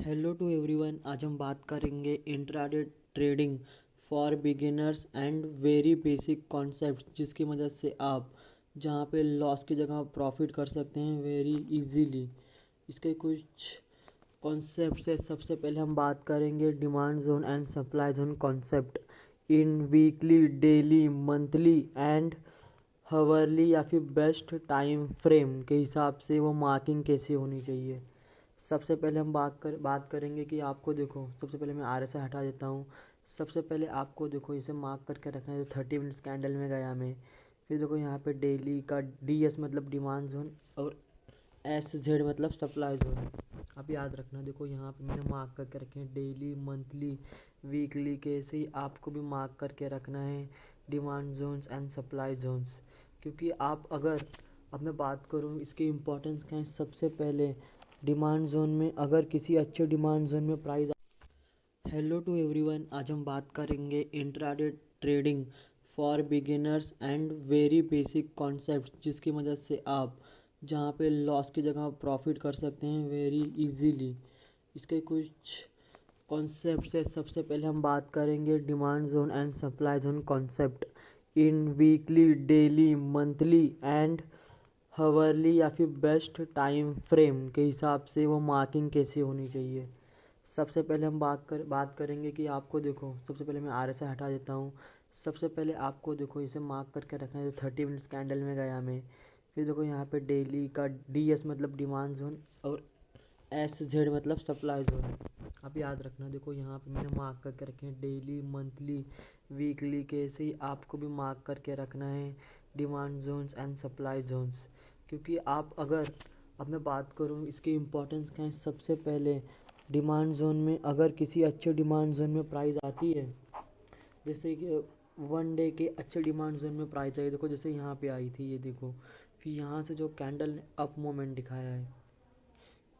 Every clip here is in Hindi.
Hello to everyone. आज हम बात करेंगे intraday trading for beginners and very basic concept, जिसकी मदद से आप जहां पे लॉस की जगह प्रॉफिट कर सकते हैं वेरी इजीली। इसके कुछ कॉन्सेप्ट है। सबसे पहले हम बात करेंगे demand zone and supply zone concept in weekly, daily, monthly and hourly या फिर बेस्ट टाइम फ्रेम के हिसाब से वो मार्किंग कैसे होनी चाहिए। सबसे पहले हम बात करेंगे कि आपको देखो, सबसे पहले मैं RSI हटा देता हूँ। सबसे पहले आपको देखो इसे मार्क करके रखना है। 30 मिनट्स कैंडल में गया मैं। फिर देखो यहाँ पे डेली का DS मतलब डिमांड जोन और SZ मतलब सप्लाई जोन। आप याद रखना, देखो यहाँ पे मैंने मार्क करके रखे हैं डेली, मंथली, वीकली के। ऐसे ही आपको भी मार्क करके रखना है demand zones and supply zones, क्योंकि आप अगर अब मैं बात करूँ इसकी इम्पोर्टेंस क्या है। सबसे पहले डिमांड जोन में अगर किसी अच्छे डिमांड जोन में प्राइस। Hello to everyone. आज हम बात करेंगे intraday trading for beginners and very basic concept, जिसकी मदद से आप जहां पे लॉस की जगह प्रॉफिट कर सकते हैं वेरी इजीली। इसके कुछ कॉन्सेप्ट है। सबसे पहले हम बात करेंगे demand zone and supply zone concept in weekly, daily, monthly and hourly या फिर बेस्ट टाइम फ्रेम के हिसाब से वो मार्किंग कैसे होनी चाहिए। सबसे पहले हम बात करेंगे कि आपको देखो, सबसे पहले मैं RSI हटा देता हूँ। सबसे पहले आपको देखो इसे मार्क करके रखना है। 30 मिनट्स कैंडल में गया मैं। फिर देखो यहाँ पे डेली का DS मतलब डिमांड जोन और SZ मतलब सप्लाई जोन। आप याद रखना, देखो यहाँ पे मैंने मार्क करके रखे हैं डेली, मंथली, वीकली के। ऐसे ही आपको भी मार्क करके रखना है demand zones and supply zones, क्योंकि आप अगर अब मैं बात करूँ इसकी इम्पोर्टेंस क्या है। सबसे पहले डिमांड जोन में अगर किसी अच्छे डिमांड जोन में प्राइस आती है, जैसे कि 1 डे के अच्छे डिमांड जोन में प्राइस आई, देखो जैसे यहाँ पे आई थी, ये देखो। फिर यहाँ से जो कैंडल ने अप मोमेंट दिखाया है,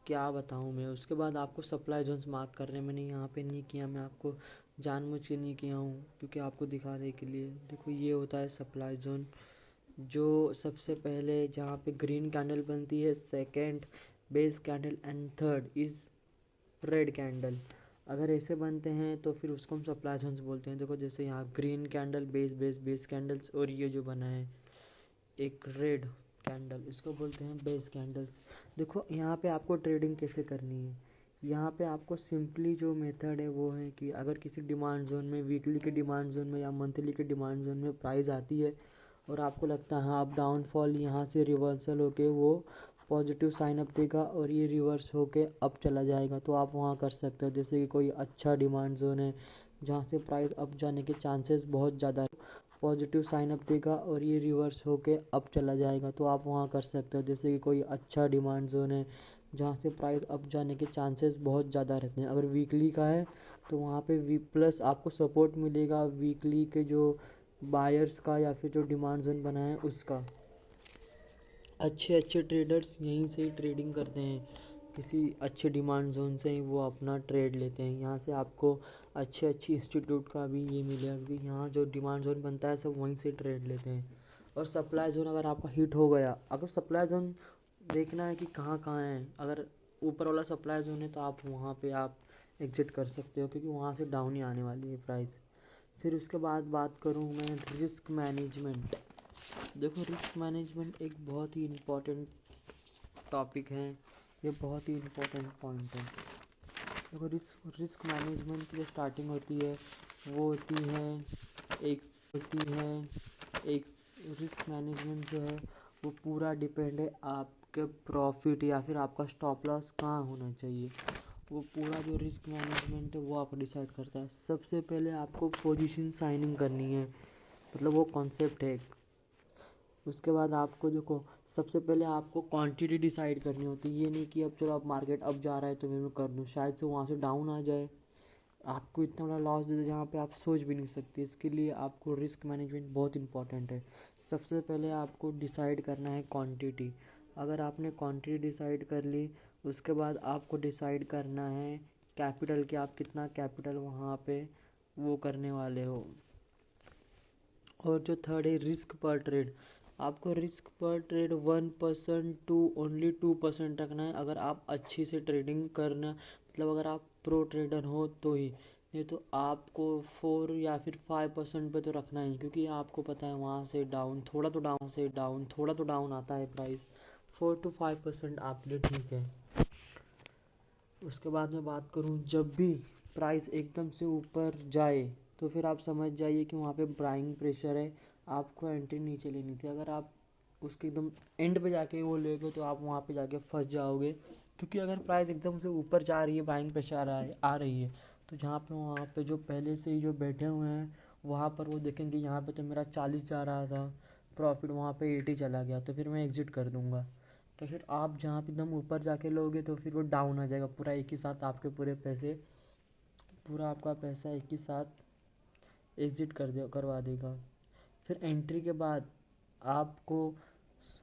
क्या बताऊँ मैं। उसके बाद आपको सप्लाई जोन्स मार्क कर रहे हैं। मैंने यहाँ पे नहीं किया, मैं आपको जानबूझ के नहीं किया हूँ क्योंकि आपको दिखाने के लिए। देखो ये होता है सप्लाई जोन, जो सबसे पहले जहाँ पे ग्रीन कैंडल बनती है, second base candle and third is red candle. अगर ऐसे बनते हैं तो फिर उसको हम सप्लाई जोन्स बोलते हैं। देखो जैसे यहाँ ग्रीन कैंडल, बेस कैंडल्स, और ये जो बना है एक रेड कैंडल, इसको बोलते हैं बेस कैंडल्स। देखो यहाँ पे आपको ट्रेडिंग कैसे करनी है। यहाँ पे आपको सिंपली जो मेथड है वो है कि अगर किसी डिमांड जोन में, वीकली के डिमांड जोन में या मंथली के डिमांड जोन में प्राइस आती है और आपको लगता है हाँ अब डाउनफॉल यहाँ से रिवर्सल होके वो पॉजिटिव साइन अप देगा और ये रिवर्स होके अप चला जाएगा, तो आप वहाँ कर सकते हो। जैसे कि कोई अच्छा डिमांड जोन है जहाँ से प्राइस अप जाने के चांसेस बहुत ज़्यादा, पॉजिटिव साइन अप देगा और ये रिवर्स होके अप चला जाएगा, तो आप वहाँ कर सकते हो। जैसे कि कोई अच्छा डिमांड जोन है जहाँ से प्राइस अप जाने के चांसेस बहुत ज़्यादा रहते हैं। अगर वीकली का है तो वहाँ पे वी प्लस आपको सपोर्ट मिलेगा वीकली के जो बायर्स का या फिर जो डिमांड जोन बना है उसका। अच्छे अच्छे ट्रेडर्स यहीं से ही ट्रेडिंग करते हैं, किसी अच्छे डिमांड जोन से ही वो अपना ट्रेड लेते हैं। यहाँ से आपको अच्छे इंस्टीट्यूट का भी ये मिलेगा कि यहाँ जो डिमांड जोन बनता है सब वहीं से ट्रेड लेते हैं। और सप्लाई जोन अगर आपका हिट हो गया, अगर सप्लाई जोन देखना है कि कहाँ कहाँ है, अगर ऊपर वाला सप्लाई जोन है तो आप वहाँ पे आप एग्जिट कर सकते हो, क्योंकि वहाँ से डाउन ही आने वाली है प्राइस। फिर उसके बाद बात करूँ मैं रिस्क मैनेजमेंट। देखो रिस्क मैनेजमेंट एक बहुत ही इम्पोर्टेंट टॉपिक है, ये बहुत ही इम्पोर्टेंट पॉइंट है। देखो रिस्क मैनेजमेंट की जो स्टार्टिंग होती है वो होती है एक रिस्क मैनेजमेंट जो है वो पूरा डिपेंड है आपके प्रॉफिट या फिर आपका स्टॉप लॉस कहाँ होना चाहिए। वो पूरा जो रिस्क मैनेजमेंट है वो आप डिसाइड करता है। सबसे पहले आपको पोजीशन साइनिंग करनी है, मतलब वो कॉन्सेप्ट है। उसके बाद आपको देखो सबसे पहले आपको क्वांटिटी डिसाइड करनी होती है। ये नहीं कि अब चलो अब मार्केट अप जा रहा है तो मैं कर लूँ, शायद से वहाँ से डाउन आ जाए, आपको इतना बड़ा लॉस दे दे जहाँ पे आप सोच भी नहीं सकते। इसके लिए आपको रिस्क मैनेजमेंट बहुत इंपॉर्टेंट है। सबसे पहले आपको डिसाइड करना है क्वांटिटी। अगर आपने क्वांटिटी डिसाइड कर ली, उसके बाद आपको डिसाइड करना है कैपिटल, कि आप कितना कैपिटल वहाँ पे वो करने वाले हो। और जो थर्ड है रिस्क पर ट्रेड। आपको रिस्क पर ट्रेड 1% टू ओनली 2% रखना है, अगर आप अच्छी से ट्रेडिंग करना, मतलब अगर आप प्रो ट्रेडर हो तो ही, नहीं तो आपको 4 या फिर 5% पे तो रखना ही, क्योंकि आपको पता है वहाँ से डाउन थोड़ा तो डाउन आता है प्राइस। 4 to 5% आपके लिए ठीक है। उसके बाद मैं बात करूँ, जब भी प्राइस एकदम से ऊपर जाए तो फिर आप समझ जाइए कि वहाँ पे बाइंग प्रेशर है, आपको एंट्री नीचे लेनी थी। अगर आप उसके एकदम एंड पे जाके वो लेगे तो आप वहाँ पे जाके फंस जाओगे, क्योंकि अगर प्राइस एकदम से ऊपर जा रही है, बाइंग प्रेशर आ रही है, तो जहाँ पे वहाँ पे जो पहले से ही जो बैठे हुए हैं वहाँ पर वो देखेंगे यहाँ पे तो मेरा 40 जा रहा था प्रॉफिट, वहाँ पे 80 चला गया, तो फिर मैं एग्जिट कर दूँगा। तो फिर आप जहाँ पे एकदम ऊपर जाके लोगे तो फिर वो डाउन आ जाएगा पूरा एक ही साथ, आपके पूरा आपका पैसा एक ही साथ एग्जिट करवा देगा। फिर एंट्री के बाद आपको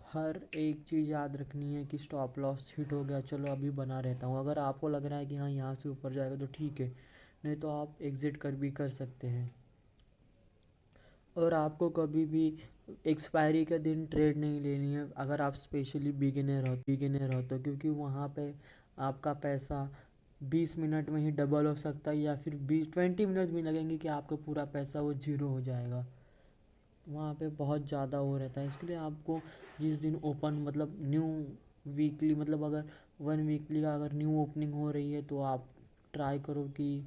हर एक चीज़ याद रखनी है कि स्टॉप लॉस हिट हो गया, चलो अभी बना रहता हूँ। अगर आपको लग रहा है कि हाँ यहाँ से ऊपर जाएगा तो ठीक है, नहीं तो आप एग्जिट कर सकते हैं। और आपको कभी भी एक्सपायरी के दिन ट्रेड नहीं लेनी है, अगर आप स्पेशली बिगिनर हो तो, क्योंकि वहाँ पे आपका पैसा 20 मिनट में ही डबल हो सकता है, या फिर 20 मिनट भी लगेंगे कि आपका पूरा पैसा वो जीरो हो जाएगा। वहाँ पे बहुत ज़्यादा वो रहता है, इसके लिए आपको जिस दिन ओपन, मतलब न्यू वीकली, मतलब अगर 1 वीकली का अगर न्यू ओपनिंग हो रही है तो आप ट्राई करो कि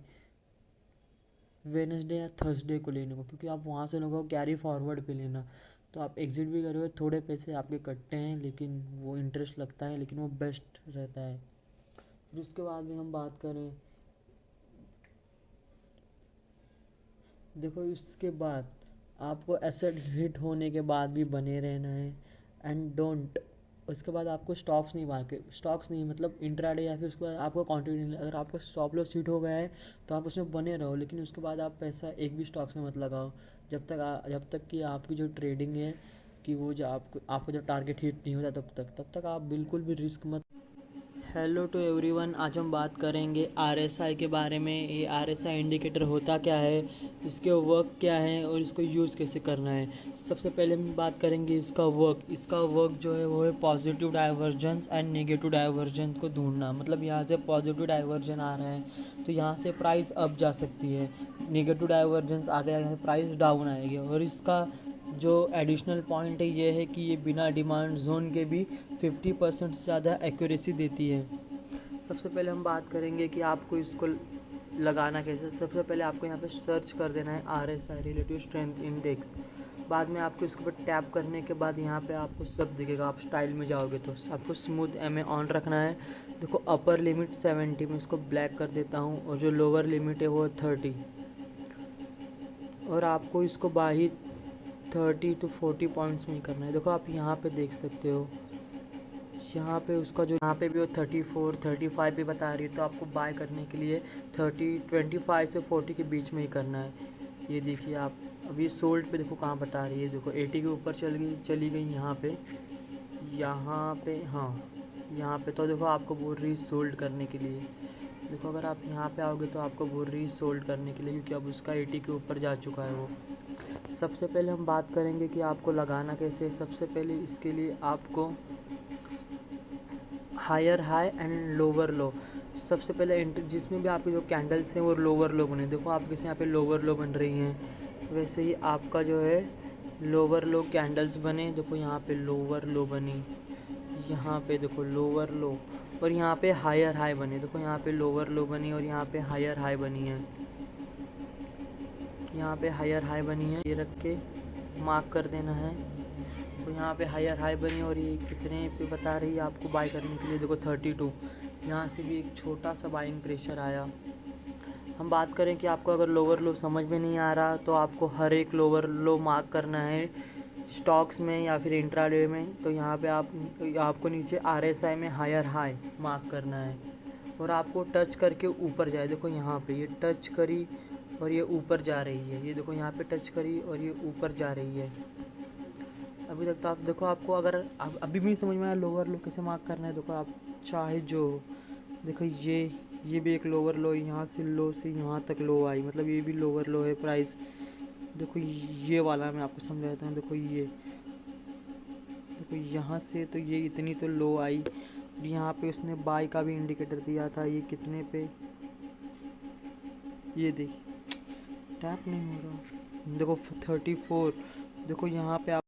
वेडनेसडे या थर्सडे को लेने को, क्योंकि आप वहाँ से लोगों को कैरी फॉरवर्ड पे लेना, तो आप एग्जिट भी करोगे, थोड़े पैसे आपके कटते हैं लेकिन वो इंटरेस्ट लगता है, लेकिन वो बेस्ट रहता है। फिर उसके बाद में हम बात करें, देखो इसके बाद आपको एसेट हिट होने के बाद भी बने रहना है एंड डोंट, उसके बाद आपको स्टॉक्स नहीं मतलब इंट्राडे या फिर उसके बाद आपको क्वांटिटी, अगर आपको स्टॉप लॉस हिट हो गया है तो आप उसमें बने रहो, लेकिन उसके बाद आप पैसा एक भी स्टॉक्स में मत लगाओ जब तक कि आपकी जो ट्रेडिंग है कि वो जो आपको जब टारगेट हिट नहीं होता तब तक आप बिल्कुल भी रिस्क मत। हेलो टू एवरीवन, आज हम बात करेंगे आरएसआई के बारे में। ये आरएसआई इंडिकेटर होता क्या है, इसके वर्क क्या है और इसको यूज़ कैसे करना है। सबसे पहले हम बात करेंगे इसका वर्क जो है वो है positive divergence and negative divergence को ढूंढना। मतलब यहाँ से पॉजिटिव डाइवर्जन आ रहा है तो यहाँ से प्राइस अप जा सकती है, नेगेटिव डाइवर्जेंस आ गया है प्राइस डाउन आएगी। और इसका जो एडिशनल पॉइंट है ये है कि ये बिना डिमांड जोन के भी 50% से ज़्यादा एक्यूरेसी देती है। सबसे पहले हम बात करेंगे कि आपको इसको लगाना कैसे। सबसे पहले आपको यहाँ पे सर्च कर देना है RSI, रिलेटिव स्ट्रेंथ इंडेक्स। बाद में आपको इसके ऊपर टैप करने के बाद यहाँ पे आपको सब दिखेगा। आप स्टाइल में जाओगे तो आपको स्मूथ MA ऑन रखना है। देखो अपर लिमिट 70 में इसको ब्लैक कर देता हूँ और जो लोअर लिमिट है वो 30, और आपको इसको बाही 30 to 40 पॉइंट्स में करना है। देखो आप यहाँ पे देख सकते हो, यहाँ पे उसका जो यहाँ पे भी वो 34 35 भी बता रही है, तो आपको बाय करने के लिए 25 से 40 के बीच में ही करना है। ये देखिए आप अभी सोल्ड पे देखो कहाँ बता रही है, देखो 80 के ऊपर चली गई यहाँ पे हाँ यहाँ पे, तो देखो आपको बोल रही है सोल्ड करने के लिए। देखो अगर आप यहाँ पे आओगे तो आपको बोल रही है सोल्ड करने के लिए, क्योंकि अब उसका 80 के ऊपर जा चुका है वो। सबसे पहले हम बात करेंगे कि आपको लगाना कैसे। सबसे पहले इसके लिए आपको higher high and lower low, सबसे पहले एंट्री जिसमें भी आपके जो कैंडल्स हैं वो लोअर लो बने। देखो आपके यहाँ पे लोअर लो बन रही हैं, वैसे ही आपका जो है लोअर लो कैंडल्स बने। देखो यहाँ पे लोअर लो बनी, यहाँ पे देखो लोअर लो, और यहाँ पे हायर हाई बने। देखो यहाँ पे लोअर लो बनी और यहाँ पे हायर हाई बनी है, यहाँ पे हायर हाई बनी है, ये रख के मार्क कर देना है। तो यहाँ पे हायर हाई बनी और ये कितने पे बता रही है आपको बाय करने के लिए। देखो 32, यहाँ से भी एक छोटा सा बाइंग प्रेशर आया। हम बात करें कि आपको अगर लोअर लो समझ में नहीं आ रहा तो आपको हर एक लोअर लो मार्क करना है स्टॉक्स में या फिर इंट्राडे में। तो यहाँ पे आपको नीचे RSI में हायर हाई मार्क करना है और आपको टच करके ऊपर जाए। देखो यहाँ पे ये टच करी और ये ऊपर जा रही है, ये देखो यहाँ पे टच करी और ये ऊपर जा रही है। अभी तक तो आप देखो, आपको अगर अभी भी समझ में आया लोअर लो कैसे मार्क करना है, देखो आप चाहे जो देखो ये भी एक लोअर लो, यहाँ से यहाँ तक लो आई, मतलब ये भी लोअर लो है प्राइस। देखो ये वाला मैं आपको समझा देता हूँ। देखो तो यहाँ से तो ये इतनी तो लो आई। यहाँ पे उसने बाय का भी इंडिकेटर दिया था, ये कितने पे, ये देखिए टैप नहीं हो रहा, देखो 34। देखो यहाँ पे आप